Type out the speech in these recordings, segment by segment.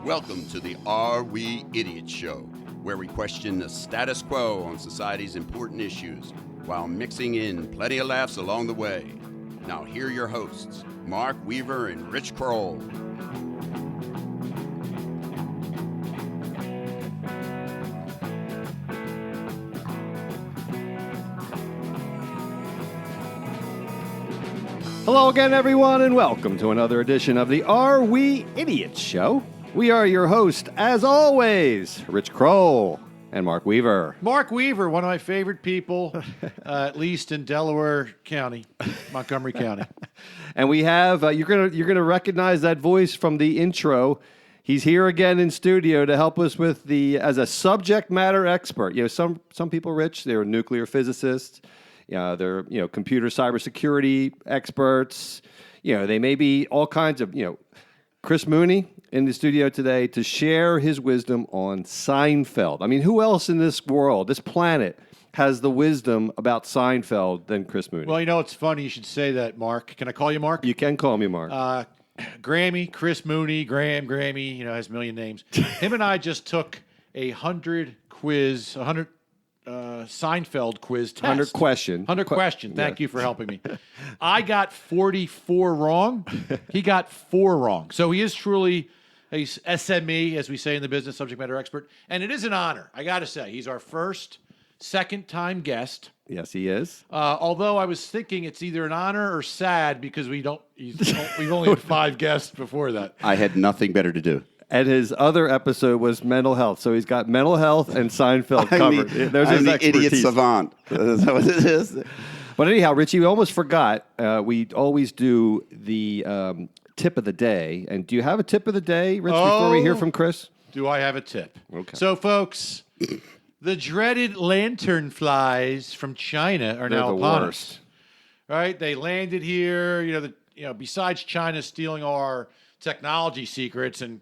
Welcome to the Are We Idiots Show, where we question the status quo on society's important issues while mixing in plenty of laughs along the way. Now here are your hosts, Mark Weaver and Rich Kroll. Hello again, everyone, and welcome to another edition of the Are We Idiots Show. We are your host, as always, Rich Kroll and Mark Weaver. Mark Weaver, one of my favorite people, at least in Delaware County, Montgomery County. And we have you're gonna recognize that voice from the intro. He's here again in studio to help us with as a subject matter expert. You know, some people, Rich, they're nuclear physicists. They're computer cybersecurity experts. They may be all kinds of Chris Mooney in the studio today to share his wisdom on Seinfeld. I mean, who else in this world, this planet, has the wisdom about Seinfeld than Chris Mooney? Well, it's funny you should say that, Mark. Can I call you Mark? You can call me Mark. Grammy, Chris Mooney, Grammy, has a million names. Him and I just took a 100 Seinfeld quiz test. 100 question. 100 question. Thank you for helping me. I got 44 wrong. He got 4 wrong. So he is truly a SME, as we say in the business, subject matter expert. And it is an honor, I got to say. He's our second-time guest. Yes, he is. Although I was thinking it's either an honor or sad because we've only had 5 guests before that. I had nothing better to do. And his other episode was mental health. So he's got mental health and Seinfeld covered. I'm the idiot savant. Is that what it is? But anyhow, Richie, we almost forgot. We always do the tip of the day. And do you have a tip of the day, Rich, before we hear from Chris? Do I have a tip? Okay. So, folks, the dreaded lantern flies from China are now upon us. Right? They landed here. Besides China stealing our technology secrets and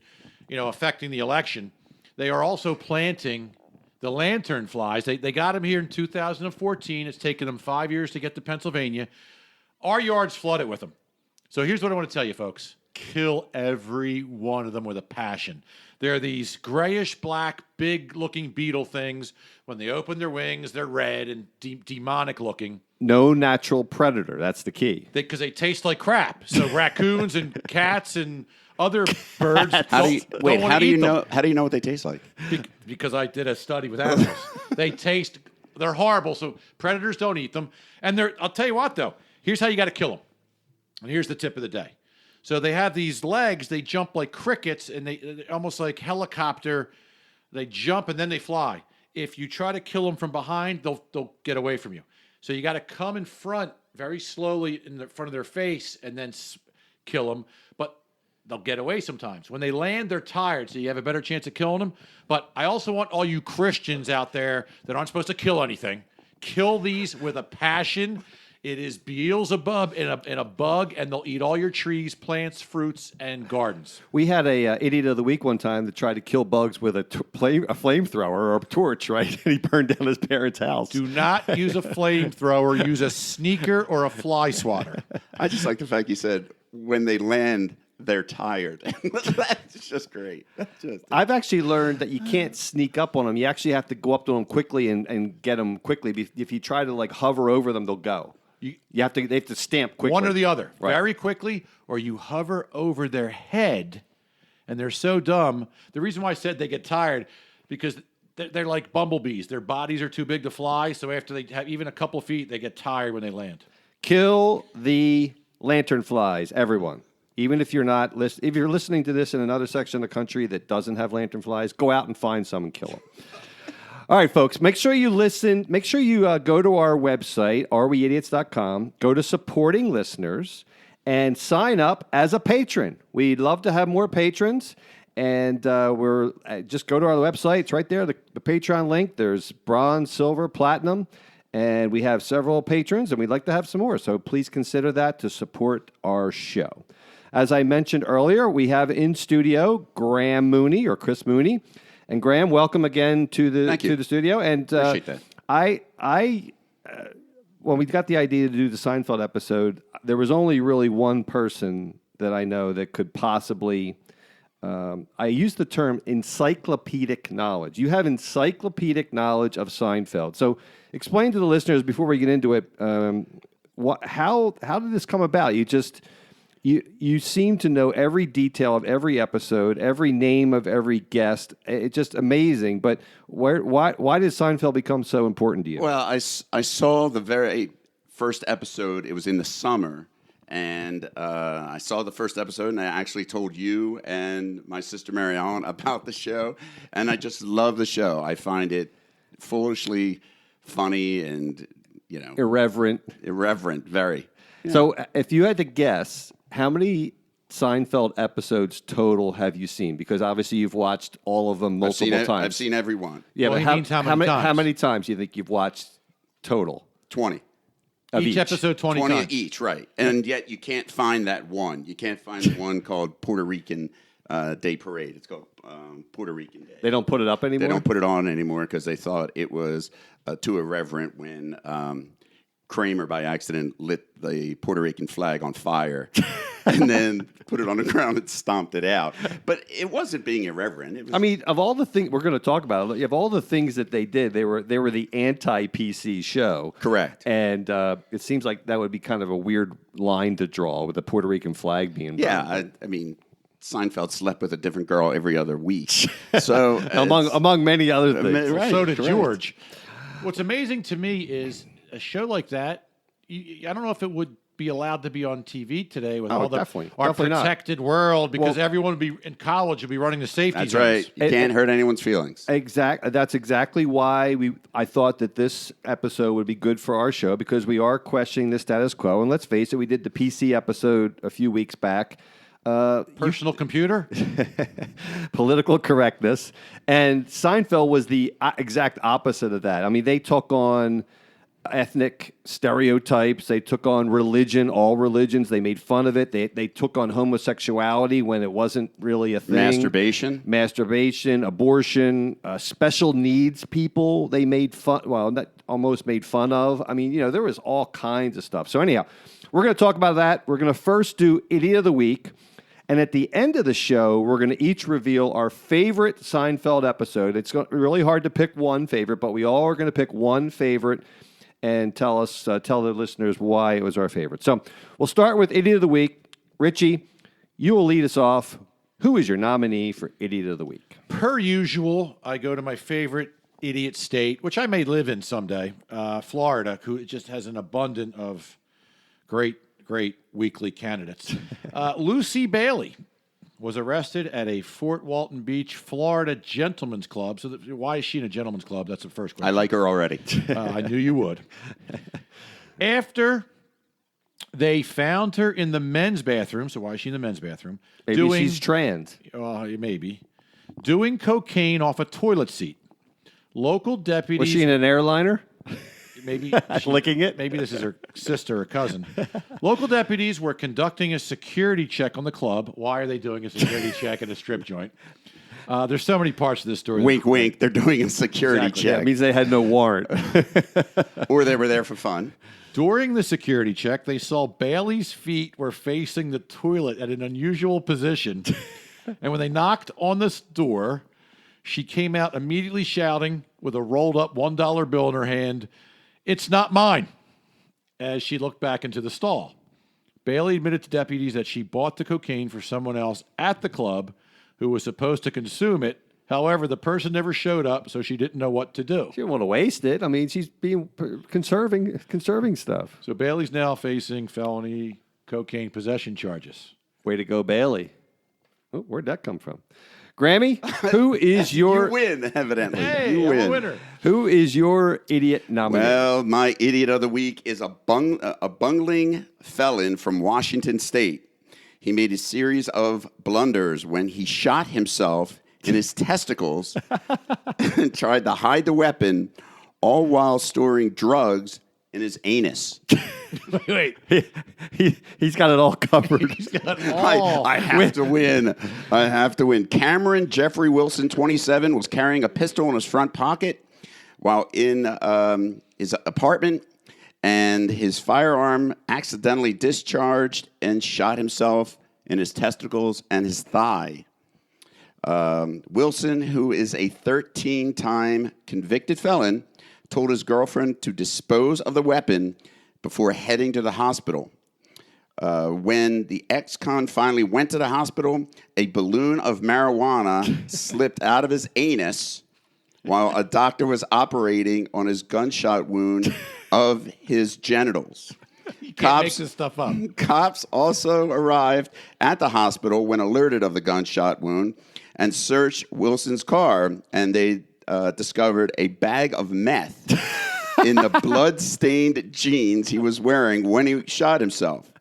affecting the election, they are also planting the lantern flies. They got them here in 2014. It's taken them 5 years to get to Pennsylvania. Our yard's flooded with them. So here's what I want to tell you, folks. Kill every one of them with a passion. They're these grayish-black, big-looking beetle things. When they open their wings, they're red and demonic-looking. No natural predator. That's the key. Because they taste like crap. So raccoons and cats and other birds. How do you know what they taste like? Because I did a study with animals. They're horrible. So predators don't eat them. And I'll tell you what though. Here's how you got to kill them. And here's the tip of the day. So they have these legs. They jump like crickets, and they're almost like helicopter. They jump and then they fly. If you try to kill them from behind, they'll get away from you. So you got to come in front very slowly in the front of their face and then kill them. But they'll get away sometimes. When they land, they're tired, so you have a better chance of killing them. But I also want all you Christians out there that aren't supposed to kill anything, kill these with a passion. It is Beelzebub in a bug, and they'll eat all your trees, plants, fruits, and gardens. We had a idiot of the week one time that tried to kill bugs with a flamethrower or a torch, right? And he burned down his parents' house. Do not use a flamethrower. Use a sneaker or a fly swatter. I just like the fact you said when they land, they're tired. That's just great. I've actually learned that you can't sneak up on them. You actually have to go up to them quickly and get them quickly. If you try to hover over them, they'll go. They have to stamp quickly. One or the other. Right. Very quickly, or you hover over their head, and they're so dumb. The reason why I said they get tired, because they're like bumblebees. Their bodies are too big to fly, so after they have even a couple feet, they get tired when they land. Kill the lantern flies, everyone. Even if you're not if you're listening to this in another section of the country that doesn't have lantern flies, go out and find some and kill them. All right, folks, make sure you listen. Make sure you go to our website, areweidiots.com, go to supporting listeners, and sign up as a patron. We'd love to have more patrons, and just go to our website. It's right there, the Patreon link. There's bronze, silver, platinum, and we have several patrons, and we'd like to have some more. So please consider that to support our show. As I mentioned earlier, we have in studio Graham Mooney or Chris Mooney. And Graham, welcome again to the studio. And appreciate that. When we got the idea to do the Seinfeld episode, there was only really one person that I know that could possibly I use the term encyclopedic knowledge. You have encyclopedic knowledge of Seinfeld. So explain to the listeners before we get into it, how did this come about? You seem to know every detail of every episode, every name of every guest. It's just amazing. But why did Seinfeld become so important to you? Well, I saw the very first episode. It was in the summer. And I saw the first episode, and I actually told you and my sister Mary Ellen about the show. And I just love the show. I find it foolishly funny and, Irreverent, very. So if you had to guess, how many Seinfeld episodes total have you seen? Because obviously you've watched all of them multiple times. I've seen every one. Yeah, Well, but he means how many times? how many times do you think you've watched total? 20. Of Each episode 20 times. each, right. And yet you can't find that one. You can't find the one called Puerto Rican Day Parade. It's called Puerto Rican Day. They don't put it up anymore? They don't put it on anymore because they thought it was too irreverent when Kramer, by accident, lit the Puerto Rican flag on fire and then put it on the ground and stomped it out. But it wasn't being irreverent. It was, of all the things we're going to talk about, of all the things that they did, they were the anti-PC show. Correct. And it seems like that would be kind of a weird line to draw with the Puerto Rican flag being burned. yeah, Seinfeld slept with a different girl every other week. So among many other things. Right, So did correct. George. What's amazing to me is a show like that. I don't know if it would be allowed to be on TV today with our definitely protected world because everyone would be in college would be running the safety That's zones. right. You can't hurt anyone's feelings. That's exactly why I thought that this episode would be good for our show because we are questioning the status quo. And let's face it, we did the PC episode a few weeks back. Personal computer? Political correctness. And Seinfeld was the exact opposite of that. They took on ethnic stereotypes. They took on religion, all religions. They made fun of it. They took on homosexuality when it wasn't really a thing. Masturbation, abortion, special needs people. They made fun. Well, almost made fun of. There was all kinds of stuff. So anyhow, we're going to talk about that. We're going to first do Idiot of the Week. And at the end of the show, we're going to each reveal our favorite Seinfeld episode. It's really hard to pick one favorite, but we all are going to pick one favorite and tell the listeners why it was our favorite. So we'll start with Idiot of the Week. Richie, you will lead us off. Who is your nominee for Idiot of the Week? Per usual, I go to my favorite idiot state, which I may live in someday, Florida, who just has an abundance of great weekly candidates. Lucy Bailey was arrested at a Fort Walton Beach, Florida gentleman's club. So why is she in a gentleman's club? That's the first question. I like her already. I knew you would. After they found her in the men's bathroom, so why is she in the men's bathroom? Maybe she's trans. Maybe. Doing cocaine off a toilet seat. Local deputies... Was she in an airliner? Maybe licking it? Maybe this is her sister or cousin. Local deputies were conducting a security check on the club. Why are they doing a security check at a strip joint? There's so many parts of this story. Wink, wink. They're doing a security Exactly. check. That means they had no warrant. Or they were there for fun. During the security check, they saw Bailey's feet were facing the toilet at an unusual position. And when they knocked on this door, she came out immediately shouting with a rolled up $1 bill in her hand, "It's not mine," as she looked back into the stall. Bailey admitted to deputies that she bought the cocaine for someone else at the club who was supposed to consume it. However, the person never showed up, so she didn't know what to do. She didn't want to waste it. She's being conserving stuff. So Bailey's now facing felony cocaine possession charges. Way to go, Bailey. Oh, where'd that come from? Grammy, who is your... You win, evidently. Hey, you win. I'm a winner. Who is your idiot nominee? Well, my idiot of the week is a bungling felon from Washington State. He made a series of blunders when he shot himself in his testicles and tried to hide the weapon, all while storing drugs in his anus. Wait. He's got it all covered. He's got all. I have to win. I have to win. Cameron Jeffrey Wilson, 27, was carrying a pistol in his front pocket while in his apartment, and his firearm accidentally discharged and shot himself in his testicles and his thigh. Wilson, who is a 13-time convicted felon, told his girlfriend to dispose of the weapon before heading to the hospital. When the ex-con finally went to the hospital, a balloon of marijuana slipped out of his anus while a doctor was operating on his gunshot wound of his genitals. You can't make this stuff up. Cops also arrived at the hospital when alerted of the gunshot wound and searched Wilson's car, and they discovered a bag of meth in the blood-stained jeans he was wearing when he shot himself.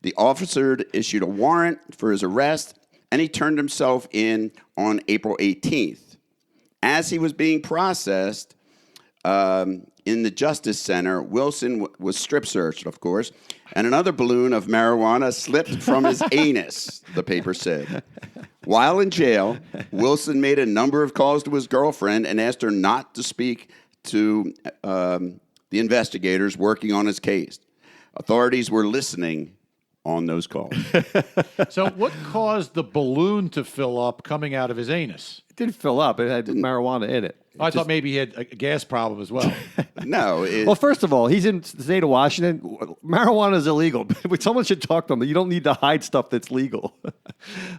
The officer issued a warrant for his arrest, and he turned himself in on April 18th. As he was being processed in the Justice Center, Wilson was strip searched, of course, and another balloon of marijuana slipped from his anus, the paper said. While in jail, Wilson made a number of calls to his girlfriend and asked her not to speak to the investigators working on his case. Authorities were listening on those calls. So what caused the balloon to fill up coming out of his anus? It didn't fill up. It had marijuana in it. I thought maybe he had a gas problem as well. No. Well, first of all, he's in the state of Washington. Marijuana is illegal. Someone should talk to him. You don't need to hide stuff that's legal.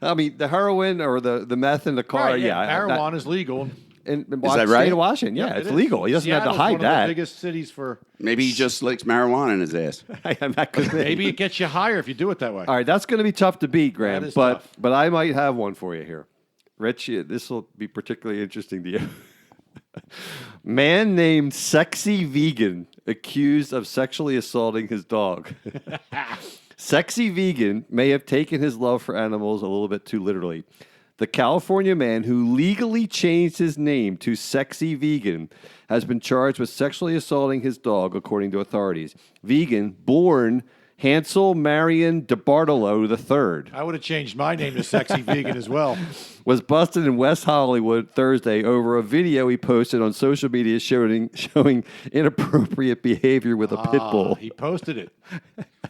I mean, the heroin or the meth in the car, Right, yeah. marijuana is legal. In that state right? of Washington, yeah, it it's is. legal. He doesn't have to Seattle's hide one of that. the biggest cities for. Maybe he just licks marijuana in his ass. That could be. Maybe it gets you higher if you do it that way. All right, that's going to be tough to beat, Graham. That is but tough. but I might have one for you here, Rich. This will be particularly interesting to you. Man named Sexy Vegan accused of sexually assaulting his dog. Sexy Vegan may have taken his love for animals a little bit too literally. The California man who legally changed his name to Sexy Vegan has been charged with sexually assaulting his dog, according to authorities. Vegan, born Hansel Marion DeBartolo III, I would have changed my name to Sexy Vegan as well. was busted in West Hollywood Thursday over a video he posted on social media showing inappropriate behavior with a pit bull. He posted it.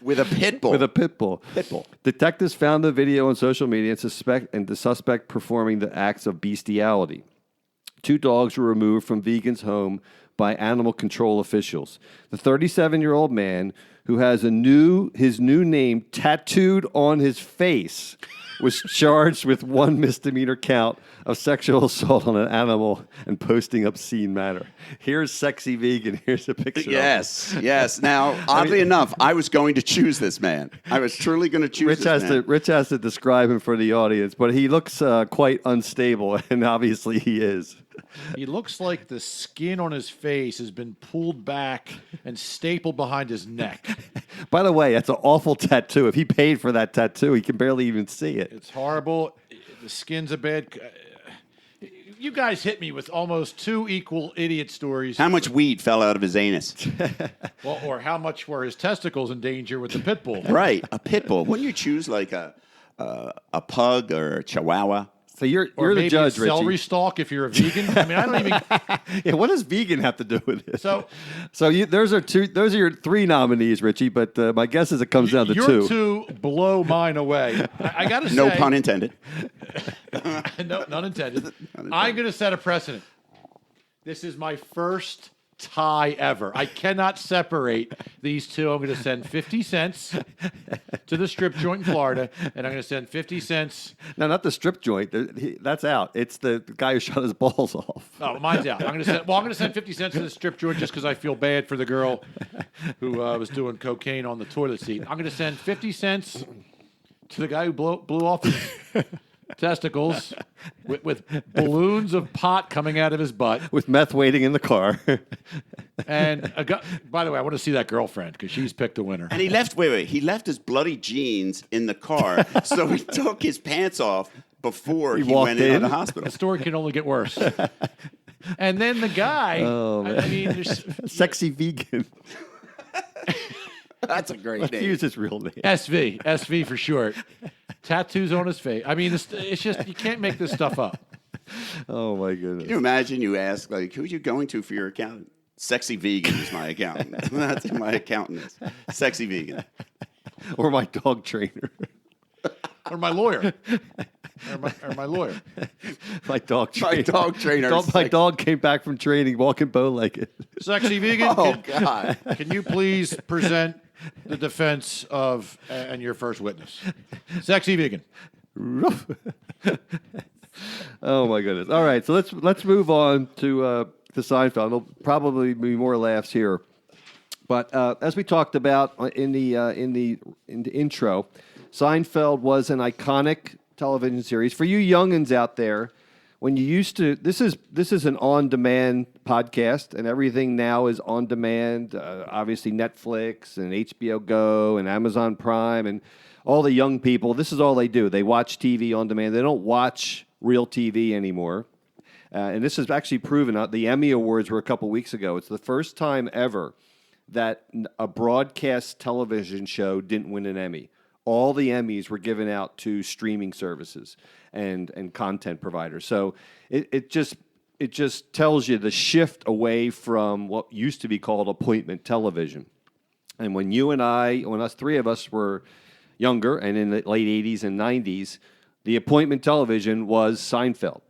With a pit bull. With a pit bull. Pit bull. Detectives found the video on social media and the suspect performing the acts of bestiality. 2 dogs were removed from Vegan's home by animal control officials. The 37-year-old man, who has his new name tattooed on his face, was charged with 1 misdemeanor count of sexual assault on an animal and posting obscene matter. Here's Sexy Vegan. Here's a picture. Yes. Now, oddly enough, I was going to choose this man. I was truly going to choose this man. Rich has to describe him for the audience, but he looks quite unstable, and obviously he is. He looks like the skin on his face has been pulled back and stapled behind his neck. By the way, that's an awful tattoo. If he paid for that tattoo, he can barely even see it. It's horrible. The skin's a bad. You guys hit me with almost 2 equal idiot stories. How much weed fell out of his anus? Well, or how much were his testicles in danger with the pit bull? Right, a pit bull. Wouldn't you choose like a pug or a chihuahua? So you're Or the maybe judge, a celery Richie. stalk if you're a vegan. I mean, I don't even. Yeah, what does vegan have to do with this? So those are your 3 nominees, Richie. But my guess is it comes down to your 2. 2 blow mine away. I got to say, No pun intended. no, none intended. I'm going to set a precedent. This is my first tie ever. I cannot separate these 2. I'm going to send 50 cents to the strip joint in Florida, and I'm going to send 50 cents. No, not the strip joint. That's out. It's the guy who shot his balls off. Oh, mine's out. I'm going to send 50 cents to the strip joint just because I feel bad for the girl who was doing cocaine on the toilet seat. I'm going to send 50 cents to the guy who blew off his testicles with balloons of pot coming out of his butt. With meth waiting in the car. And by the way, I want to see that girlfriend because she's picked a winner. And he left his bloody jeans in the car, so he took his pants off before he walked went into in. the The hospital. story can only get worse. And then the guy, I mean, there's Sexy Vegan. That's a great Let's name. use his real name. SV for short. Tattoos on his face. I mean, it's just, you can't make this stuff up. Oh, my goodness. Can you imagine you ask, like, who are you going to for your accountant? Sexy Vegan is my accountant. That's who my accountant is. Sexy Vegan. Or my dog trainer. Or my lawyer. or my lawyer. My dog trainer. My dog trainer. My dog came back from training walking bow-legged. Sexy vegan. Oh, God. Can you please present the defense of and your first witness? Sexy vegan. Oh my goodness! All right, so let's move on to Seinfeld. There'll probably be more laughs here, but as we talked about in the intro, Seinfeld was an iconic television series for you youngins out there. When you used to, this is an on-demand podcast, and everything now is on demand. Obviously, Netflix and HBO Go and Amazon Prime and all the young people. This is all they do. They watch TV on demand. They don't watch real TV anymore. And this is actually proven. The Emmy Awards were a couple weeks ago. It's the first time ever that a broadcast television show didn't win an Emmy. All the Emmys were given out to streaming services and content providers. So it just tells you the shift away from what used to be called appointment television. And when us three of us were younger and in the late 80s and 90s, the appointment television was Seinfeld.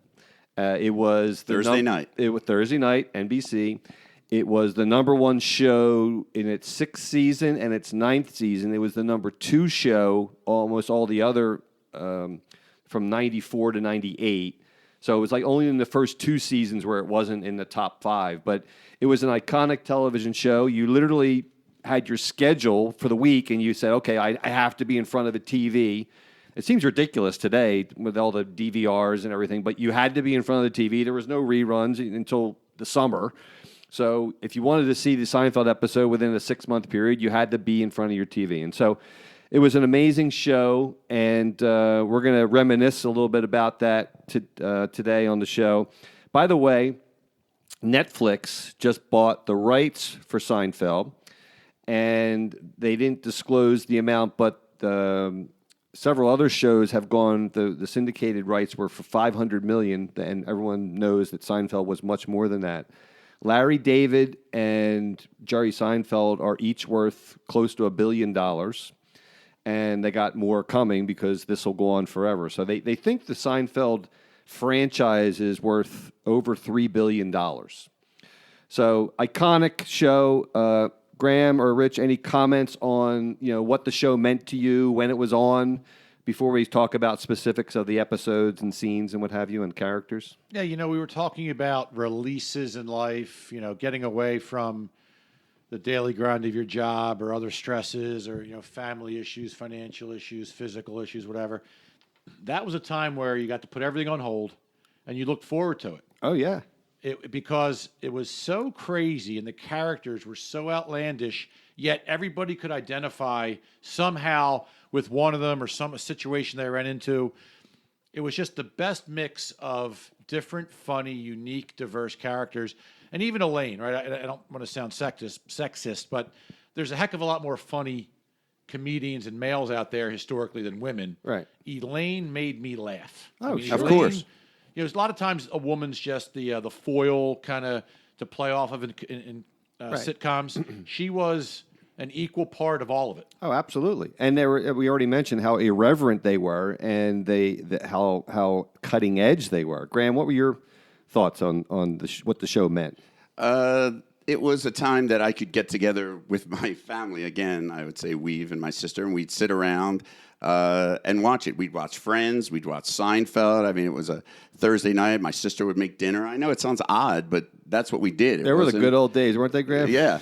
It was Thursday night. It was Thursday night, NBC. It was the number one show in its sixth season and its ninth season. It was the number two show almost all the other from 94 to 98. So it was like only in the first two seasons where it wasn't in the top five. But it was an iconic television show. You literally had your schedule for the week and you said, okay, I have to be in front of a TV. It seems ridiculous today with all the DVRs and everything, but you had to be in front of the TV. There was no reruns until the summer. So if you wanted to see the Seinfeld episode within a 6-month period, you had to be in front of your TV. And so it was an amazing show, and we're going to reminisce a little bit about that today on the show. By the way, Netflix just bought the rights for Seinfeld, and they didn't disclose the amount, but several other shows have gone. The syndicated rights were for $500 million, and everyone knows that Seinfeld was much more than that. Larry David and Jerry Seinfeld are each worth close to $1 billion, and they got more coming because this will go on forever. So they think the Seinfeld franchise is worth over $3 billion. So iconic show. Graham or Rich, any comments on what the show meant to you when it was on before we talk about specifics of the episodes and scenes and what have you and characters? Yeah, we were talking about releases in life, getting away from the daily grind of your job or other stresses or, family issues, financial issues, physical issues, whatever. That was a time where you got to put everything on hold and you looked forward to it. Oh, yeah. Because it was so crazy and the characters were so outlandish, yet everybody could identify somehow with one of them or some situation they ran into. It was just the best mix of different, funny, unique, diverse characters. And even Elaine, right? I don't want to sound sexist, but there's a heck of a lot more funny comedians and males out there historically than women. Right. Elaine made me laugh. Oh, Elaine, of course. There's a lot of times a woman's just the foil kind of to play off of in Right. sitcoms. She was an equal part of all of it. Oh, absolutely. And we already mentioned how irreverent they were and how cutting edge they were. Graham, what were your thoughts on what the show meant? It was a time that I could get together with my family. Again, I would say Weave and my sister, and we'd sit around and watch it. We'd watch Friends. We'd watch Seinfeld. I mean, it was a Thursday night. My sister would make dinner. I know it sounds odd, but that's what we did. There were the good old days, weren't they, Graham? Yeah.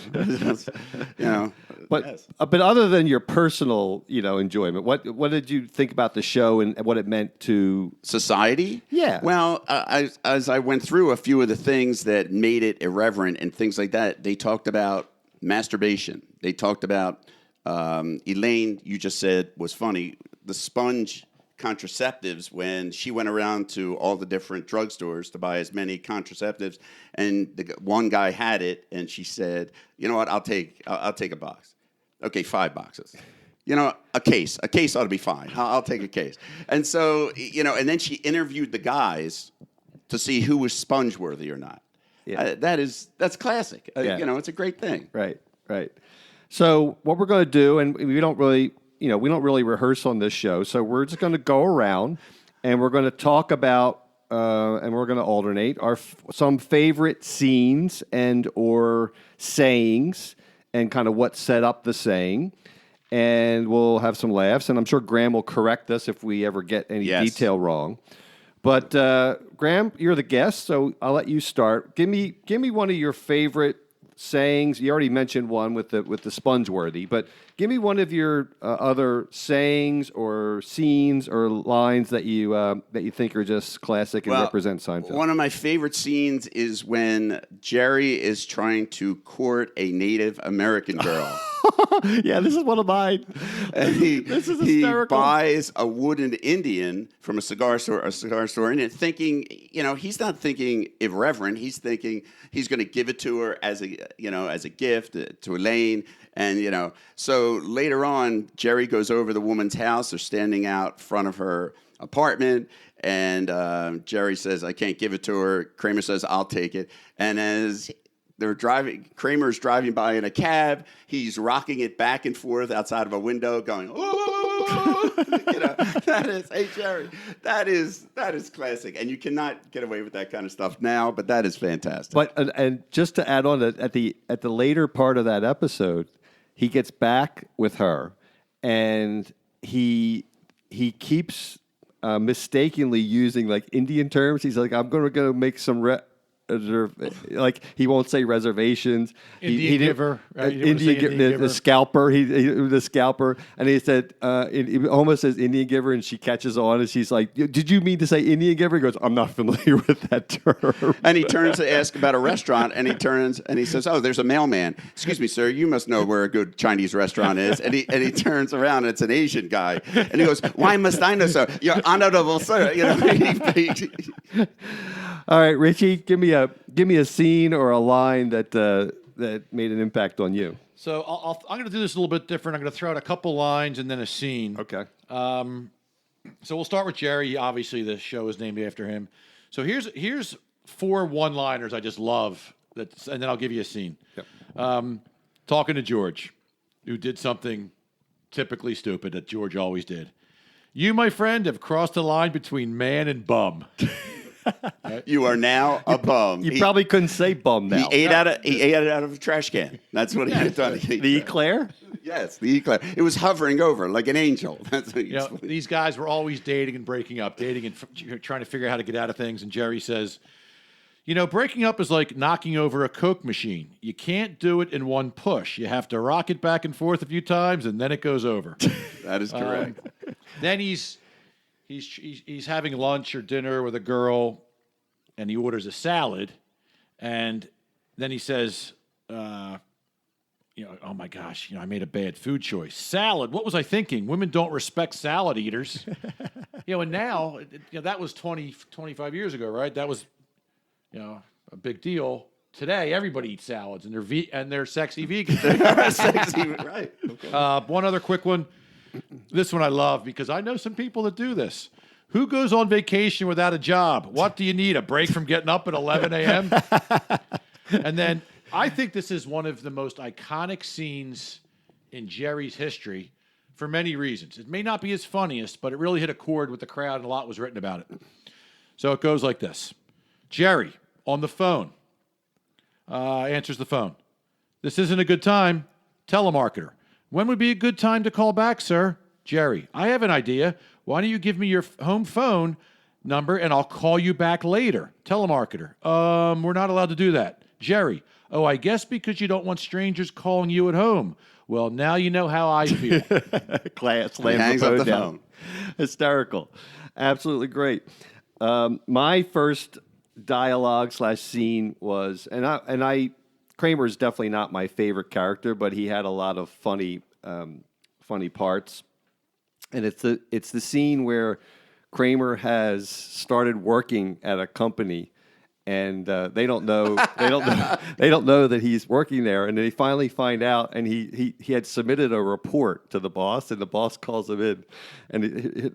But Yes. but other than your personal enjoyment, what did you think about the show and what it meant to Society? Yeah. Well, as I went through a few of the things that made it irreverent and things like that, they talked about masturbation. They talked about Elaine, you just said, was funny. The sponge contraceptives, when she went around to all the different drugstores to buy as many contraceptives, and one guy had it, and she said, "You know what? I'll take a box." Okay, 5 boxes. A case ought to be fine. I'll take a case. And so, and then she interviewed the guys to see who was sponge worthy or not. Yeah. That's classic. Yeah. It's a great thing. Right. So what we're going to do, and we don't really rehearse on this show, so we're just going to go around and we're going to talk about, and we're going to alternate some favorite scenes and or sayings, and kind of what set up the saying. And we'll have some laughs, and I'm sure Graham will correct us if we ever get any detail wrong. But Graham, you're the guest, so I'll let you start. Give me one of your favorite sayings. You already mentioned one with the Spongeworthy, but give me one of your other sayings or scenes or lines that you think are just classic and represent Seinfeld. One of my favorite scenes is when Jerry is trying to court a Native American girl. Yeah, this is one of mine. And this is hysterical. He buys a wooden Indian from a cigar store, and thinking, he's not thinking irreverent. He's thinking he's going to give it to her as a gift to Elaine. And, so later on, Jerry goes over to the woman's house. They're standing out front of her apartment. And Jerry says, I can't give it to her. Kramer says, I'll take it. And as they're driving, Kramer's driving by in a cab. He's rocking it back and forth outside of a window, going, "Whoa!" That is, hey Jerry, that is classic, and you cannot get away with that kind of stuff now. But that is fantastic. But and just to add on, at the later part of that episode, he gets back with her, and he keeps mistakenly using like Indian terms. He's like, "I'm going to go make some." Like he won't say reservations. Indian giver, right? Indian giver, the scalper. The scalper, and he said he almost says Indian giver, and she catches on, and she's like, "Did you mean to say Indian giver?" He goes, "I'm not familiar with that term." And he turns to ask about a restaurant, and he says, "Oh, there's a mailman. Excuse me, sir, you must know where a good Chinese restaurant is." And he turns around, and it's an Asian guy, and he goes, "Why must I know, sir? You're honorable, sir." All right, Richie, give me a scene or a line that made an impact on you. So I'm going to do this a little bit different. I'm going to throw out a couple lines and then a scene. Okay. So we'll start with Jerry. Obviously, the show is named after him. So here's 4 one-liners I just love, and then I'll give you a scene. Yep. Talking to George, who did something typically stupid that George always did. You, my friend, have crossed the line between man and bum. You are now a bum. You probably couldn't say bum now. He ate it out of a trash can. That's what he had done. The eclair? Yes, the eclair. It was hovering over like an angel. That's what these guys were always dating and breaking up, dating and trying to figure out how to get out of things. And Jerry says, breaking up is like knocking over a Coke machine. You can't do it in one push. You have to rock it back and forth a few times, and then it goes over. That is correct. Then he's having lunch or dinner with a girl, and he orders a salad, and then he says, "Oh my gosh, I made a bad food choice. Salad. What was I thinking? Women don't respect salad eaters." And now that was 25 years ago, right? That was a big deal. Today, everybody eats salads, and they're sexy vegans. They're sexy, right? Okay. One other quick one. This one I love because I know some people that do this. Who goes on vacation without a job? What do you need? A break from getting up at 11 a.m.? And then I think this is one of the most iconic scenes in Jerry's history for many reasons. It may not be his funniest, but it really hit a chord with the crowd and a lot was written about it. So it goes like this. Jerry, on the phone, answers the phone. This isn't a good time. Telemarketer. When would be a good time to call back, sir? Jerry, I have an idea. Why don't you give me your home phone number and I'll call you back later? Telemarketer. We're not allowed to do that. Jerry, oh, I guess because you don't want strangers calling you at home. Well, now you know how I feel. Class hangs up the phone. Hysterical. Absolutely great. My first dialogue / scene was, and Kramer is definitely not my favorite character, but he had a lot of funny parts. And it's the scene where Kramer has started working at a company, and they don't know that he's working there. And then they finally find out, and he had submitted a report to the boss, and the boss calls him in, and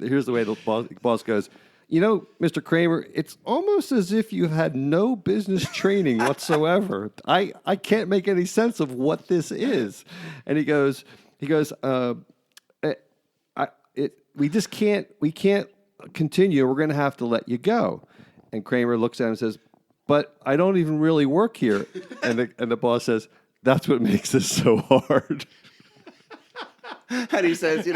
here's the way the boss goes. Mr. Kramer, it's almost as if you had no business training whatsoever. I can't make any sense of what this is. And he goes, we just can't continue, we're going to have to let you go. And Kramer looks at him and says, but I don't even really work here. And the boss says, that's what makes this so hard. And he says,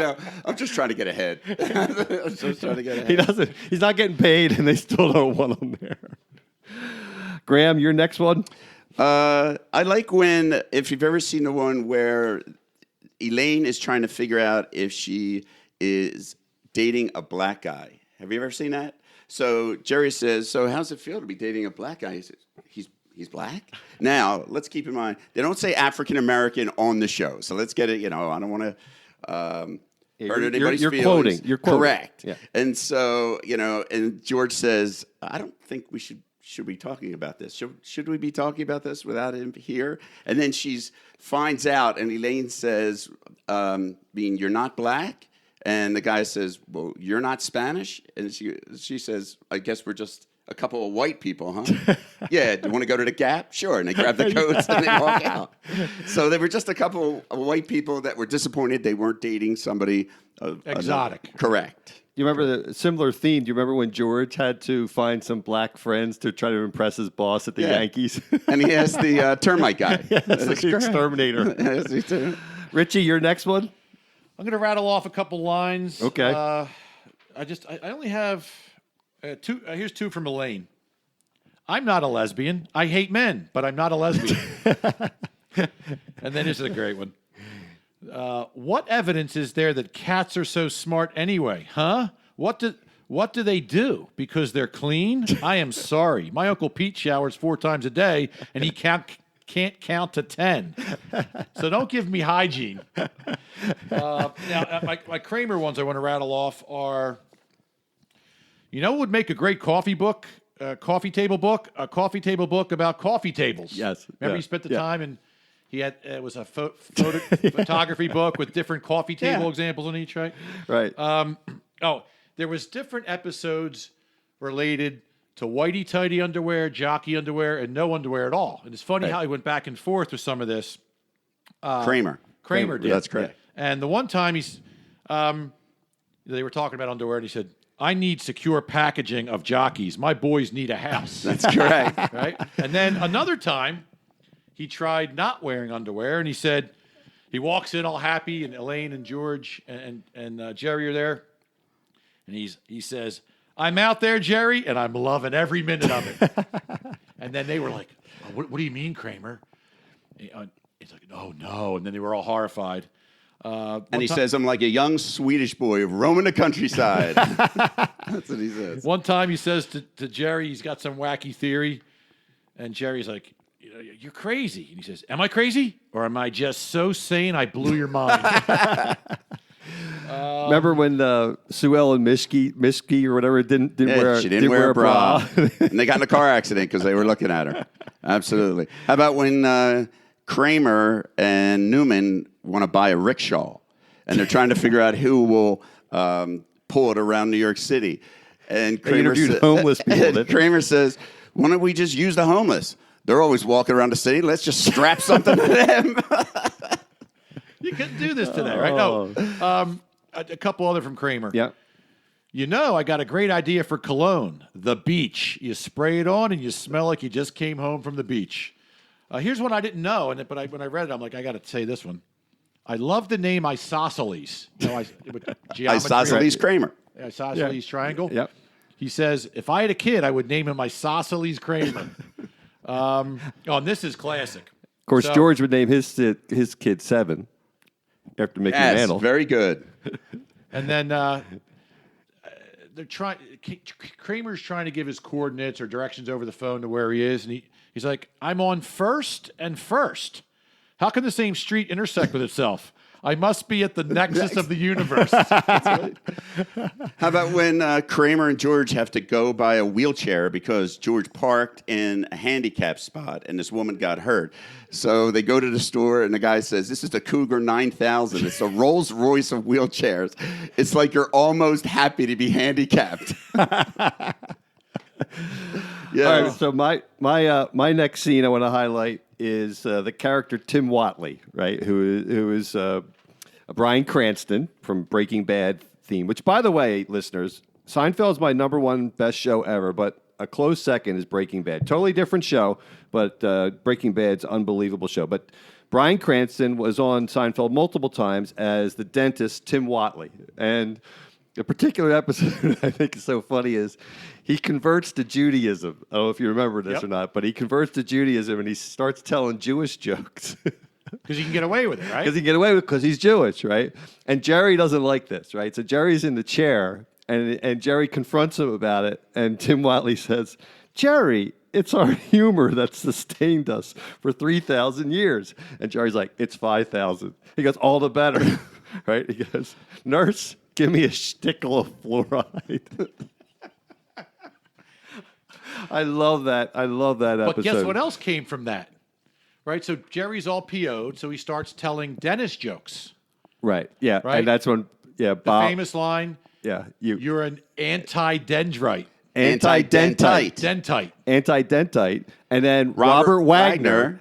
I'm just trying to get ahead. I'm just trying to get ahead. He's not getting paid, and they still don't want him there. Graham, your next one? I like if you've ever seen the one where Elaine is trying to figure out if she is dating a black guy. Have you ever seen that? So Jerry says, so how's it feel to be dating a black guy? He says, he's black? Now, let's keep in mind, they don't say African-American on the show. So let's get it, I don't want to hurt anybody's feelings. You're quoting. Correct. Yeah. And so, and George says, I don't think we should be talking about this. Should we be talking about this without him here? And then she finds out, and Elaine says, you're not black? And the guy says, well, you're not Spanish? And she says, I guess we're just a couple of white people, huh? Yeah, do you want to go to the Gap? Sure. And they grab the coats and they walk out. So they were just a couple of white people that were disappointed they weren't dating somebody exotic. Correct. You remember the similar theme? Do you remember when George had to find some black friends to try to impress his boss at the Yankees? And he has the termite guy. Yes, the exterminator. Richie, your next one? I'm going to rattle off a couple lines. Okay. I only have two. Here's two from Elaine. I'm not a lesbian. I hate men, but I'm not a lesbian. And then this is a great one. What evidence is there that cats are so smart anyway? Huh? What do they do? Because they're clean? I am sorry. My Uncle Pete showers 4 times a day, and he can't count to 10. So don't give me hygiene. Now, my Kramer ones I want to rattle off are, what would make a great coffee book? Coffee table book? A coffee table book about coffee tables. Yes. Remember he spent the time and he had, it was a photography book with different coffee table examples on each, right? Right. There was different episodes related to whitey-tighty underwear, jockey underwear, and no underwear at all. And it's funny how he went back and forth with some of this. Kramer did. That's correct. And the one time they were talking about underwear, and he said, I need secure packaging of jockeys. My boys need a house. That's correct. Right? And then another time, he tried not wearing underwear, and he said, he walks in all happy, and Elaine and George and Jerry are there. And he says, I'm out there, Jerry, and I'm loving every minute of it. And then they were like, what do you mean, Kramer? He's like, oh, no. And then they were all horrified. And he says, I'm like a young Swedish boy roaming the countryside. That's what he says. One time he says to Jerry, he's got some wacky theory. And Jerry's like, you're crazy. And he says, am I crazy? Or am I just so sane I blew your mind? Remember when Sue Ellen Mischke or whatever didn't wear a bra? And they got in a car accident because they were looking at her. Absolutely. How about when Kramer and Newman want to buy a rickshaw, and they're trying to figure out who will pull it around New York City? And Kramer homeless people. Kramer says, why don't we just use the homeless? They're always walking around the city. Let's just strap something to them. You couldn't do this today, right? No. A couple other from Kramer. Yeah. I got a great idea for cologne. The beach. You spray it on and you smell like you just came home from the beach. Here's one I didn't know, but when I read it, I'm like, I got to say this one. I love the name Isosceles. Isosceles Kramer. Isosceles triangle. Yep. He says, if I had a kid, I would name him Isosceles Kramer. And this is classic. Of course, George would name his kid 7 after Mickey Mantle. Very good. And then Kramer's trying to give his coordinates or directions over the phone to where he is, and he's like, I'm on First and First. How can the same street intersect with itself? I must be at the nexus of the universe. How about when Kramer and George have to go by a wheelchair because George parked in a handicap spot and this woman got hurt? So they go to the store and the guy says, this is the Cougar 9000. It's a Rolls Royce of wheelchairs. It's like you're almost happy to be handicapped. Yeah. All right, so my next scene I want to highlight is the character Tim Watley, right? Who is Bryan Cranston from Breaking Bad theme. Which, by the way, listeners, Seinfeld's my number one best show ever, but a close second is Breaking Bad. Totally different show, but Breaking Bad's unbelievable show. But Bryan Cranston was on Seinfeld multiple times as the dentist Tim Watley. And a particular episode I think is so funny is he converts to Judaism. I don't know if you remember this or not, but he converts to Judaism and he starts telling Jewish jokes. Because he can get away with it, right? Because he can get away with it because he's Jewish, right? And Jerry doesn't like this, right? So Jerry's in the chair, and Jerry confronts him about it, and Tim Watley says, Jerry, it's our humor that sustained us for 3,000 years. And Jerry's like, it's 5,000. He goes, all the better, right? He goes, nurse, give me a stickle of fluoride. I love that. I love that episode. But guess what else came from that? Right? So Jerry's all PO'd, so he starts telling dentist jokes. Right. Yeah. Right? And that's when, The Bob. famous line, Yeah. you're an anti-dendrite. Anti-dentite. Dentite. Anti-dentite. And then Robert Wagner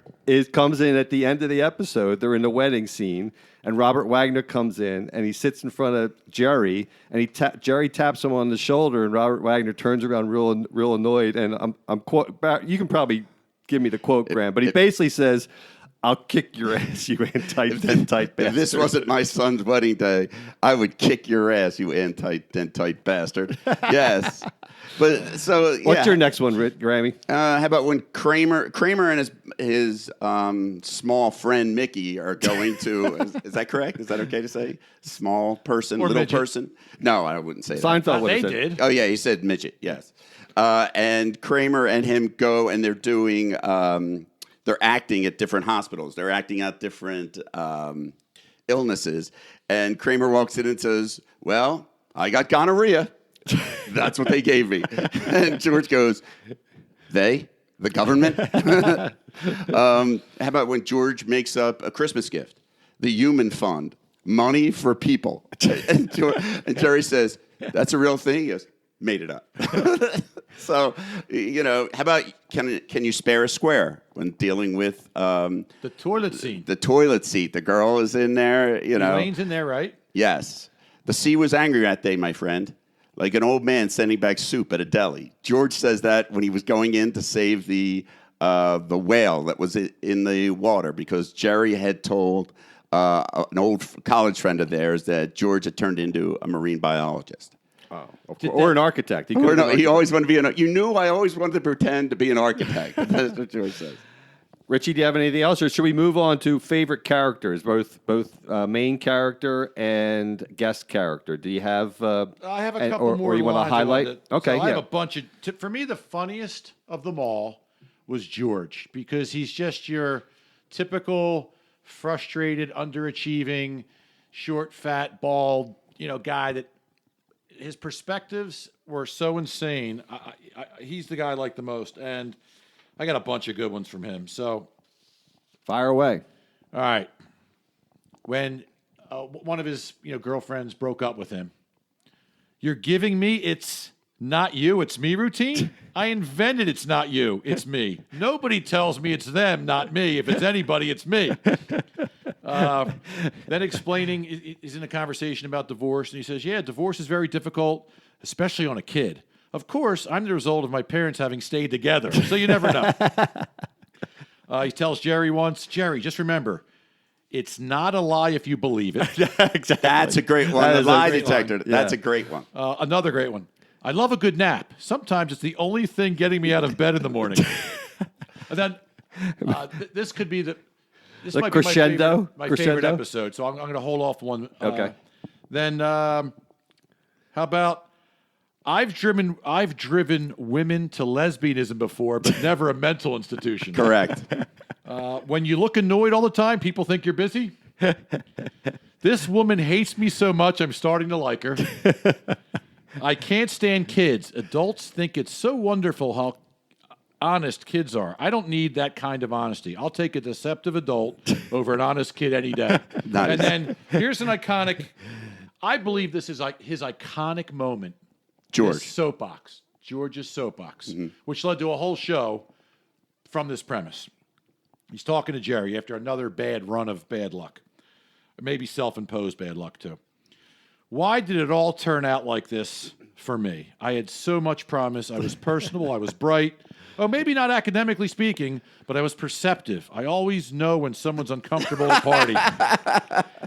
comes in at the end of the episode. They're in the wedding scene. And Robert Wagner comes in, and he sits in front of Jerry, and Jerry taps him on the shoulder, and Robert Wagner turns around real annoyed. And you can probably give me the quote, Graham, but he basically says, I'll kick your ass, you anti-dentite bastard. If this wasn't my son's wedding day, I would kick your ass, you anti-dentite bastard. Yes. But so, yeah. What's your next one, Grammy? How about when Kramer and his small friend Mickey are going to? Is that correct? Is that okay to say? Small person, Or little midget. person? No, I wouldn't say that. Seinfeld would They have said. did. Oh yeah, he said midget. Yes. And Kramer and him go, and they're doing. They're acting at different hospitals. They're acting out different illnesses. And Kramer walks in and says, "Well, I got gonorrhea." That's what they gave me. And George goes, "They? The government?" How about when George makes up a Christmas gift? The Human Fund. Money for people. And Jerry says, "That's a real thing?" He goes, "Made it up." So, how about can you spare a square when dealing with The toilet scene. the toilet seat? The girl is in there, Elaine's in there, right? Yes. The sea was angry that day, my friend, like an old man sending back soup at a deli. George says that when he was going in to save the whale that was in the water because Jerry had told an old college friend of theirs that George had turned into a marine biologist. Or an architect. He always wanted to be you knew I always wanted to pretend to be an architect. That's what George says. Richie, do you have anything else, or should we move on to favorite characters, both main character and guest character? Do you have? I have a couple more. Or you want to lines I highlight? wanted Okay, so I yeah. have a bunch of. For me, the funniest of them all was George because he's just your typical frustrated, underachieving, short, fat, bald, guy that his perspectives were so insane. He's the guy I like the most, and I got a bunch of good ones from him. So, Fire away. all right, when one of his girlfriends broke up with him, you're giving me it's not you, it's me routine. I invented it's not you, it's me. Nobody tells me it's them, not me. If it's anybody, it's me. Then explaining, he's in a conversation about divorce, and he says, yeah, divorce is very difficult, especially on a kid. Of course, I'm the result of my parents having stayed together, so you never know. He tells Jerry once, Jerry, just remember, it's not a lie if you believe it. Exactly. That's a great one. That The is a lie great detector. one. That's Yeah. a great one. Another great one. I love a good nap. Sometimes it's the only thing getting me out of bed in the morning. And then this could be this The might crescendo? be my favorite Crescendo? episode. So I'm going to hold off one. Okay. Then how about I've driven women to lesbianism before, but never a mental institution. Correct. When you look annoyed all the time, people think you're busy. This woman hates me so much, I'm starting to like her. I can't stand kids. Adults think it's so wonderful how honest kids are. I don't need that kind of honesty. I'll take a deceptive adult over an honest kid any day. Nice. And then here's an iconic, I believe this is like his iconic moment. George. His soapbox. George's soapbox, which led to a whole show from this premise. He's talking to Jerry after another bad run of bad luck. Or maybe self-imposed bad luck, too. Why did it all turn out like this for me? I had so much promise. I was personable. I was bright. Oh, maybe not academically speaking, but I was perceptive. I always know when someone's uncomfortable at a party.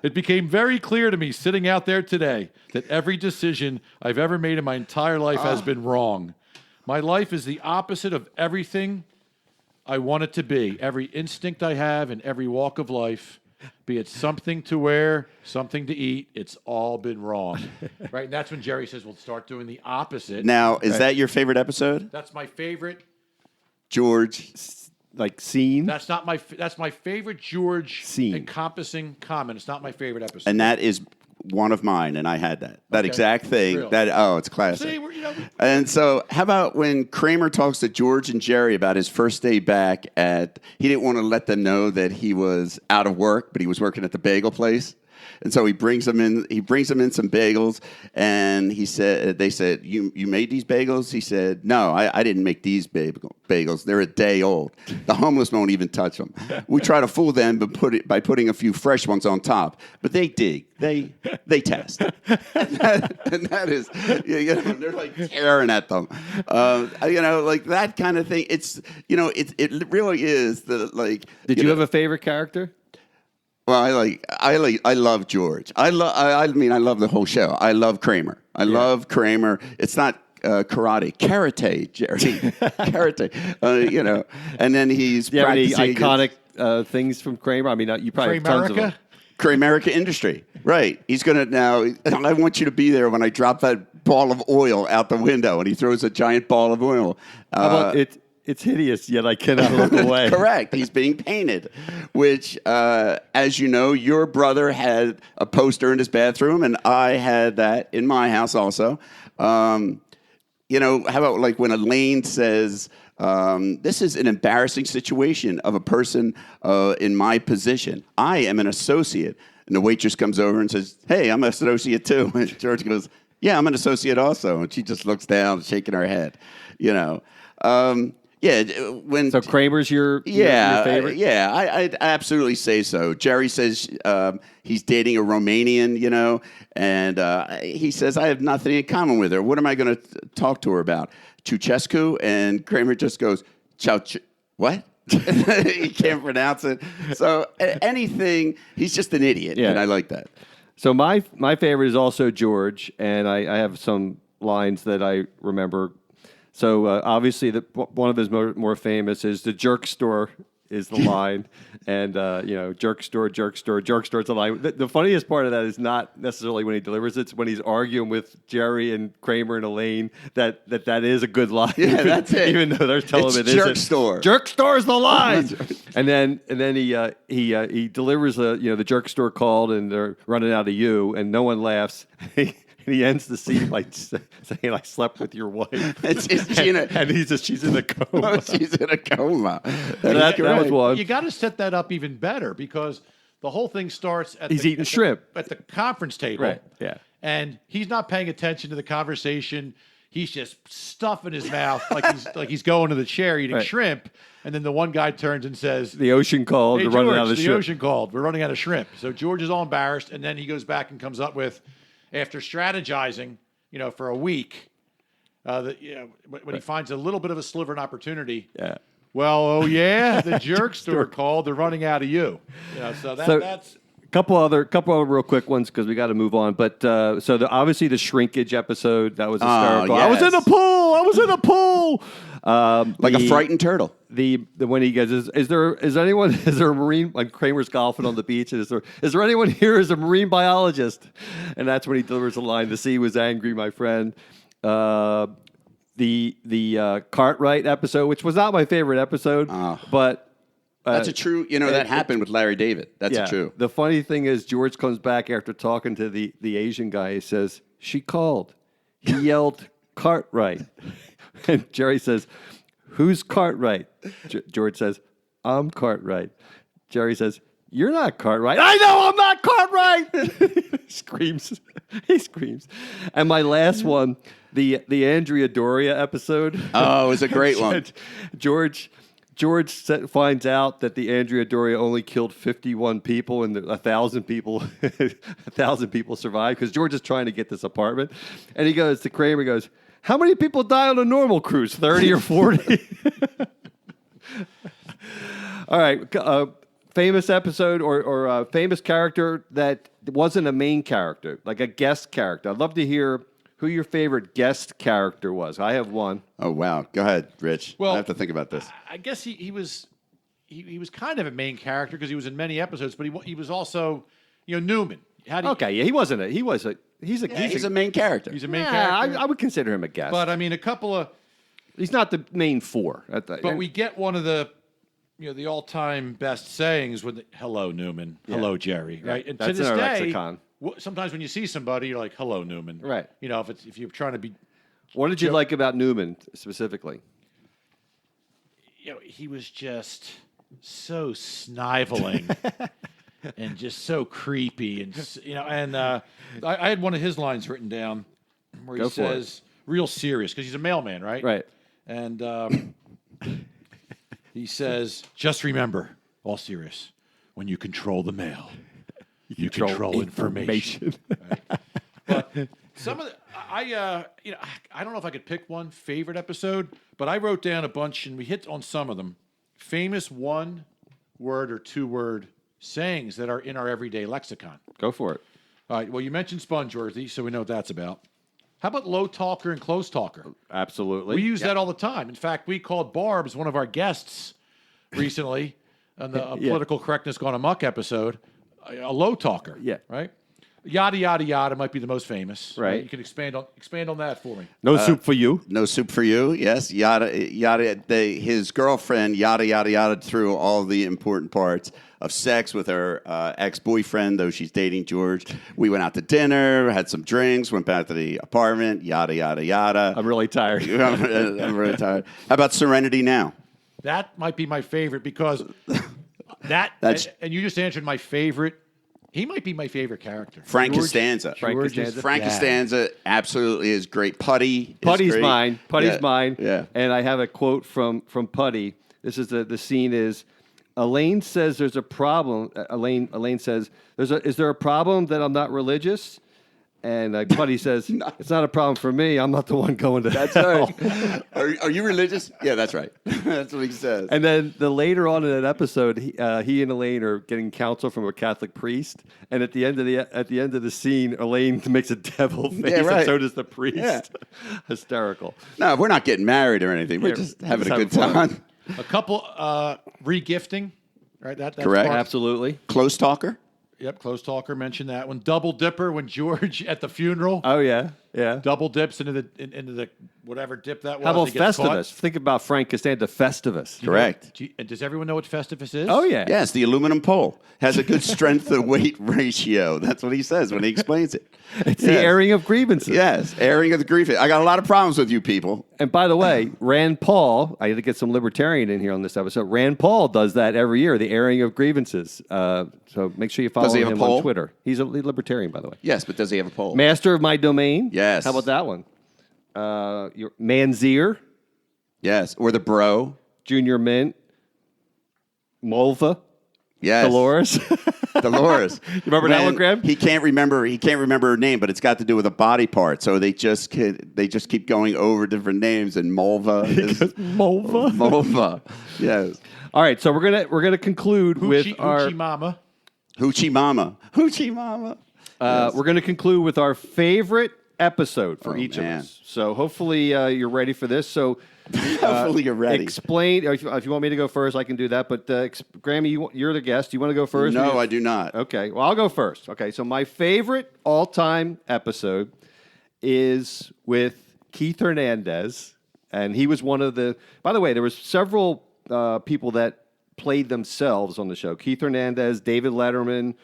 It became very clear to me sitting out there today that every decision I've ever made in my entire life has been wrong. My life is the opposite of everything I want it to be. Every instinct I have in every walk of life, be it something to wear, something to eat, it's all been wrong. Right? And that's when Jerry says, we'll start doing the opposite. Now, is that your favorite episode? That's my favorite. George. Like scene. That's my favorite George Scene. encompassing comment. It's not my favorite episode. And that is one of mine, and I had that. That Okay. exact thing. Really? It's classic. See, we're. And so, how about when Kramer talks to George and Jerry about his first day back he didn't want to let them know that he was out of work, but he was working at the bagel place. And so he brings them in some bagels, and they said, you made these bagels? He said, no, I didn't make these bagels. They're a day old. The homeless won't even touch them. We try to fool them by putting a few fresh ones on top, but they dig. They test. and that is, they're like tearing at them. Like that kind of thing. It's, it really is Did you have a favorite character? Well, I love George. I love the whole show. I love Kramer. I love Kramer. It's not karate, Jerry, karate. And then he's Do you have any practicing iconic things from Kramer? I mean, you probably have tons of them. Kramerica? Kramerica Industry. Right. He's gonna now. I want you to be there when I drop that ball of oil out the window, and he throws a giant ball of oil. How about it's hideous, yet I cannot look away. Correct. He's being painted, which, as you know, your brother had a poster in his bathroom, and I had that in my house also. How about like when Elaine says, this is an embarrassing situation of a person in my position. I am an associate. And the waitress comes over and says, hey, I'm an associate too. And George goes, yeah, I'm an associate also. And she just looks down, shaking her head, So Kramer's your favorite? I'd absolutely say so. Jerry says he's dating a Romanian, and he says, I have nothing in common with her. What am I going to talk to her about? Ceausescu? And Kramer just goes, what? He can't pronounce it. So anything, he's just an idiot, and I like that. So my favorite is also George, and I have some lines that I remember. So obviously, one of his more famous is the jerk store is the line, and jerk store is the line. The funniest part of that is not necessarily when he delivers it; it's when he's arguing with Jerry and Kramer and Elaine that is a good line. Yeah, that's it. Even though they're telling him it jerk isn't. store. Jerk store is the line. and then he delivers the jerk store called, and they're running out of you, and no one laughs. And he ends the scene by saying, I slept with your wife. And he says, she's in a coma. Oh, she's in a coma. That was one. You got to set that up even better because the whole thing starts at eating shrimp at the conference table. Right, yeah. And he's not paying attention to the conversation. He's just stuffing his mouth like he's going to the chair eating shrimp. And then the one guy turns and says, the ocean called. Hey, We're George, running out of the shrimp. ocean called. We're running out of shrimp. So George is all embarrassed. And then he goes back and comes up with, after strategizing, for a week, when he finds a little bit of a sliver of an opportunity. Yeah. Well, the jerk store called. They're running out of you. That's a couple other real quick ones because we got to move on. But obviously the shrinkage episode that was hysterical. Yes. I was in a pool. Like a frightened turtle. When he goes, is there a marine, like Kramer's golfing on the beach, and is there anyone here who's a marine biologist? And that's when he delivers the line, the sea was angry, my friend. The Cartwright episode, which was not my favorite episode, but that's a true, that happened with Larry David. That's true. The funny thing is George comes back after talking to the Asian guy. He says, she called. He yelled, Cartwright. And Jerry says, who's Cartwright? George says, I'm Cartwright. Jerry says, you're not Cartwright. I know I'm not Cartwright. He screams. And my last one, the Andrea Doria episode. Oh, it was a great one. George George finds out that the Andrea Doria only killed 51 people and 1,000 people, 1,000 people survived because George is trying to get this apartment, and he goes to Kramer. He goes, "How many people die on a normal cruise? 30 or 40?" All right, famous episode or famous character that wasn't a main character, like a guest character. I'd love to hear who your favorite guest character was. I have one. Oh, wow. Go ahead, Rich. Well, I have to think about this. I guess he was kind of a main character because he was in many episodes, but he was also, Newman. Okay, yeah, he's a He's a main character. He's a main character. I would consider him a guest. But I mean, a couple of. He's not the main four. But we get one of the, the all-time best sayings with "Hello, Newman." "Hello, Jerry." Right. And That's to this in our day, lexicon. sometimes when you see somebody, you're like, "Hello, Newman." Right. If you're trying to be. What did you like about Newman specifically? He was just so sniveling and just so creepy, and I had one of his lines written down where he says, "Real serious," because he's a mailman, right? Right. And he says, "Just remember, all serious, when you control the mail, you control information." Right? But some of the, I don't know if I could pick one favorite episode, but I wrote down a bunch, and we hit on some of them. Famous one-word or two-word sayings that are in our everyday lexicon. Go for it. All right. Well, you mentioned Spongeworthy, so we know what that's about. How about low talker and close talker? Absolutely. We use that all the time. In fact, we called Barb's, one of our guests recently, on the Political Correctness Gone Amok episode, a low talker. Yeah. Right? Yada, yada, yada might be the most famous. Right. You can expand on that for me. No soup for you. No soup for you. Yes, yada yada. His girlfriend yada yada yada through all the important parts of sex with her ex-boyfriend, though she's dating George. We went out to dinner, had some drinks, went back to the apartment. Yada yada yada. I'm really tired. I'm really tired. How about Serenity Now? That might be my favorite because That's- and you just answered my favorite. He might be my favorite character. Frank George- Costanza. Frank George Costanza. is- Frank Yeah. Costanza absolutely is great. Putty. Putty's great. mine. Putty's Yeah. mine. Yeah. And I have a quote from Putty. This is the scene is Elaine says there's a problem. Elaine says is there a problem that I'm not religious? And Putty says it's not a problem for me. I'm not the one going to That's hell. right. Are you religious? Yeah, that's right. That's what he says. And then later on in that episode, he and Elaine are getting counsel from a Catholic priest. And at the end of the scene, Elaine makes a devil face, Yeah, right. and so does the priest. Yeah. Hysterical. No, we're not getting married or anything. We're Yeah, just having just a good having fun. time. A couple regifting, right? That's Correct. part- Absolutely. Close talker. Yep, close talker mentioned that one. Double dipper when George at the funeral Oh yeah, yeah. double dips into the whatever dip that was. How about he gets caught. Festivus? Think about Frank Costanza, Festivus. Correct. And does everyone know what Festivus is? Oh yeah. Yes, the aluminum pole has a good strength to weight ratio. That's what he says when he explains it. It's the airing of grievances. Yes, airing of the grief. I got a lot of problems with you people. And by the way, Rand Paul, I had to get some libertarian in here on this episode. Rand Paul does that every year, the airing of grievances. So make sure you follow Does he have a him poll? on Twitter. He's a libertarian, by the way. Yes, but does he have a pole? Master of my domain. Yes. How about that one? Your Manzier, Yes, or the bro. Junior Mint, Mulva, Yes, Dolores. Dolores. You remember that one, Graham? He can't remember her name, but it's got to do with a body part. So they just keep going over different names, and Mulva is Mulva. Mulva. Yes, All right, so we're gonna conclude with our Hoochie Mama. Hoochie Mama. Hoochie Mama. we're gonna conclude with our favorite episode for each man. of us. So hopefully you're ready for this. So Hopefully you're ready. explain. If you want me to go first, I can do that. But Grammy, you're the guest. You want to go first? No, I do not. Okay, well, I'll go first. Okay, so my favorite all-time episode is with Keith Hernandez, and he was one of the. By the way, there was several people that played themselves on the show. Keith Hernandez, David Letterman,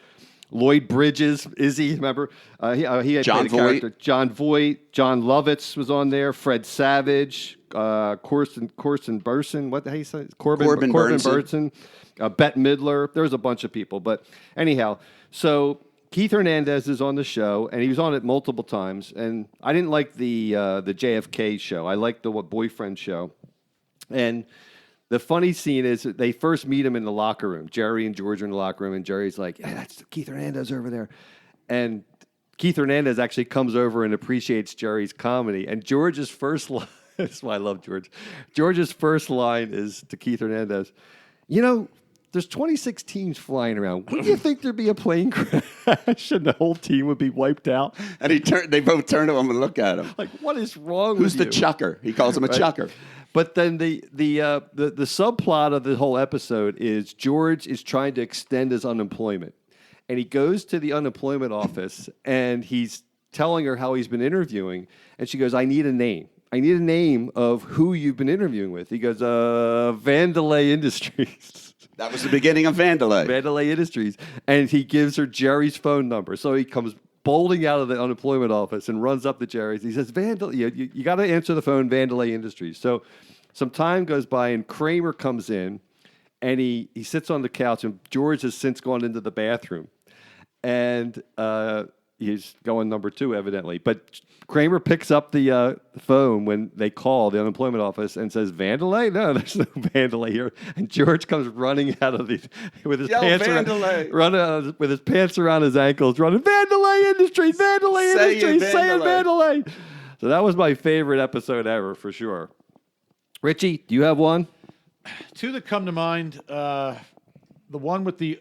Lloyd Bridges, Izzy, remember? He had John played a character. John Voight, John Lovitz was on there, Fred Savage, Corson Burson, what the hell you say? Corbin Burnson. Burnson, Bette Midler. There was a bunch of people. But anyhow, so Keith Hernandez is on the show, and he was on it multiple times. And I didn't like the JFK show. I liked the Boyfriend show. And the funny scene is that they first meet him in the locker room. Jerry and George are in the locker room, and Jerry's like, "Yeah, that's Keith Hernandez over there," and Keith Hernandez actually comes over and appreciates Jerry's comedy. And George's first line, that's why I love George. George's first line is to Keith Hernandez, "You know, there's 26 teams flying around. Wouldn't you think there'd be a plane crash and the whole team would be wiped out?" And they both turn to him and look at him. Like, what is wrong Who's with the you? chucker? He calls him a chucker. But then the subplot of the whole episode is George is trying to extend his unemployment. And he goes to the unemployment office and he's telling her how he's been interviewing. And she goes, "I need a name. I need a name of who you've been interviewing with." He goes, Vandelay Industries. That was the beginning of Vandelay. Vandelay Industries. And he gives her Jerry's phone number. So he comes bolting out of the unemployment office and runs up to Jerry's. He says, you got to answer the phone, Vandelay Industries. So some time goes by and Kramer comes in and he sits on the couch and George has since gone into the bathroom. And he's going number 2, evidently. But Kramer picks up the phone when they call the unemployment office and says, "Vandelay? No, there's no Vandelay here." And George comes running out of with his pants with his pants around his ankles, running, "Vandelay Industries, Vandelay Industries, say it, Vandelay." So that was my favorite episode ever, for sure. Richie, do you have one? 2 that come to mind. The one with the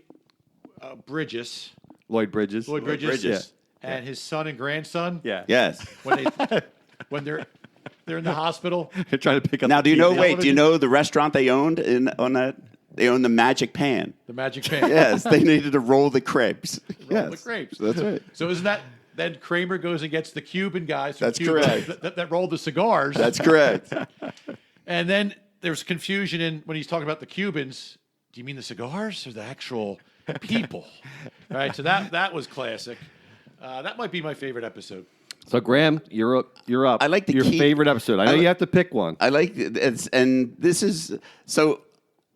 Bridges. Lloyd Bridges. Lloyd Bridges. Yeah. And his son and grandson. Yeah. Yes. When they're in the hospital. They're trying to pick up. Now, do you know? Wait, television. do you know the restaurant they owned on that? They owned the Magic Pan. The Magic Pan. Yes, they needed to roll the crepes. Roll the crepes. That's right. So isn't that then Kramer goes and gets the Cuban guys from That's Cuba correct. that rolled the cigars. That's correct. And then there's confusion when he's talking about the Cubans. Do you mean the cigars or the actual people? Right. So that was classic. That might be my favorite episode. So Graham, you're up. I like your favorite episode. I know you have to pick one. I like it's, and this is so.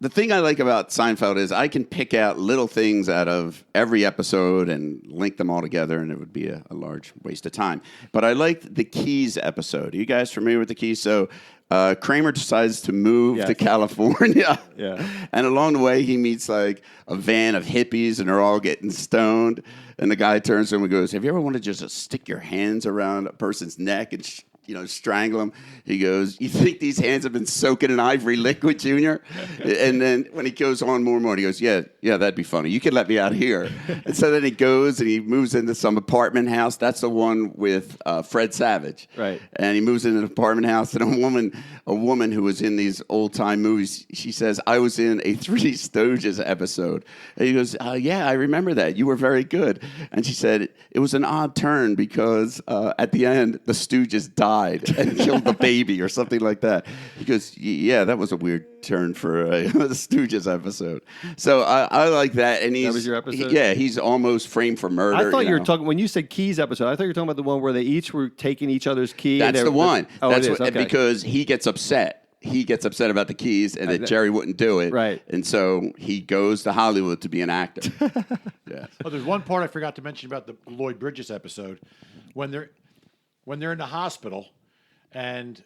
The thing I like about Seinfeld is I can pick out little things out of every episode and link them all together, and it would be a large waste of time. But I liked the Keys episode. Are you guys familiar with the Keys? So Kramer decides to move to California. Yeah. And along the way, he meets like a van of hippies, and they're all getting stoned. And the guy turns to him and goes, "Have you ever wanted just to stick your hands around a person's neck and strangle him?" He goes, "You think these hands have been soaking in ivory liquid, Junior?" And then when he goes on more and more, he goes, yeah, that'd be funny. You could let me out here." And so then he goes and he moves into some apartment house. That's the one with Fred Savage. Right. And he moves into an apartment house, and a woman who was in these old-time movies, she says, "I was in a Three Stooges episode." And he goes, "Yeah, I remember that. You were very good." And she said, "It was an odd turn because at the end, the Stooges died and killed the baby," or something like that. He goes, "Yeah, that was a weird turn for a Stooges episode." So I like that. And that was your episode? He's almost framed for murder. I thought you were talking, when you said Keys episode, I thought you were talking about the one where they each were taking each other's key. That's the one. Oh, That's it is. Okay. because he gets upset. He gets upset about the keys and that Jerry wouldn't do it. Right. And so he goes to Hollywood to be an actor. Yeah. Oh, there's one part I forgot to mention about the Lloyd Bridges episode. When they're in the hospital and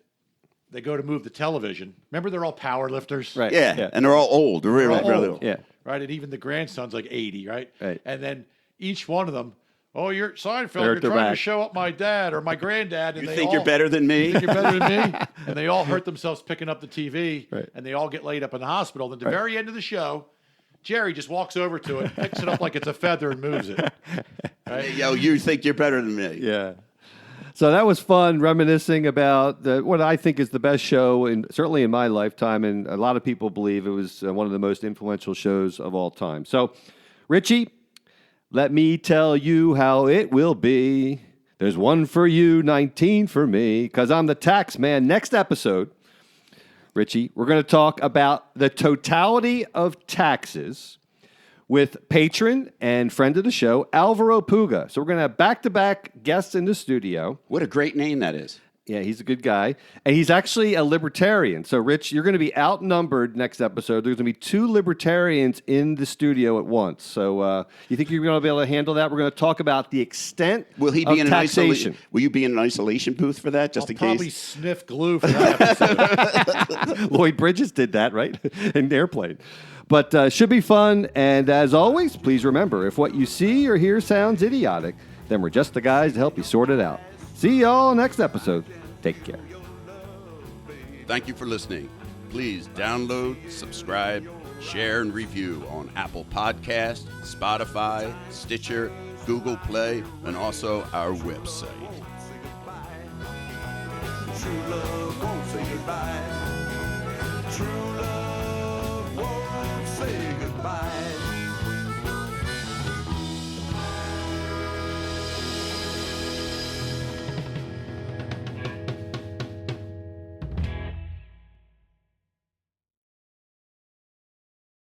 they go to move the television. Remember, they're all power lifters. Right. Yeah. And they're all old. They're really, all really old. old. Yeah. Right. And even the grandson's like 80, right? Right. And then each one of them, "Oh, you're Seinfeld, They're you're at their trying to back. show up my dad or my granddad." And You they think all, you're better than me? You think you're better than me? And they all hurt themselves picking up the TV. Right. And they all get laid up in the hospital. And at the very end of the show, Jerry just walks over to it, picks it up like it's a feather, and moves it. Right? Yo, you think you're better than me? Yeah. So that was fun, reminiscing about what I think is the best show, certainly in my lifetime, and a lot of people believe it was one of the most influential shows of all time. So, Richie, let me tell you how it will be. There's one for you, 19 for me, because I'm the tax man. Next episode, Richie, we're going to talk about the totality of taxes with patron and friend of the show, Alvaro Puga. So we're going to have back-to-back guests in the studio. What a great name that is. Yeah, he's a good guy. And he's actually a libertarian. So, Rich, you're going to be outnumbered next episode. There's going to be 2 libertarians in the studio at once. So, you think you're going to be able to handle that? We're going to talk about the extent Will he be of in taxation. Will you be in an isolation booth for that, just I'll in probably case? sniff glue for that episode. Lloyd Bridges did that, right? In Airplane. But should be fun. And as always, please remember, if what you see or hear sounds idiotic, then we're just the guys to help you sort it out. See y'all next episode. Take care. Thank you for listening. Please download, subscribe, share, and review on Apple Podcast, Spotify, Stitcher, Google Play, and also our website. True love won't say goodbye. True love won't say goodbye.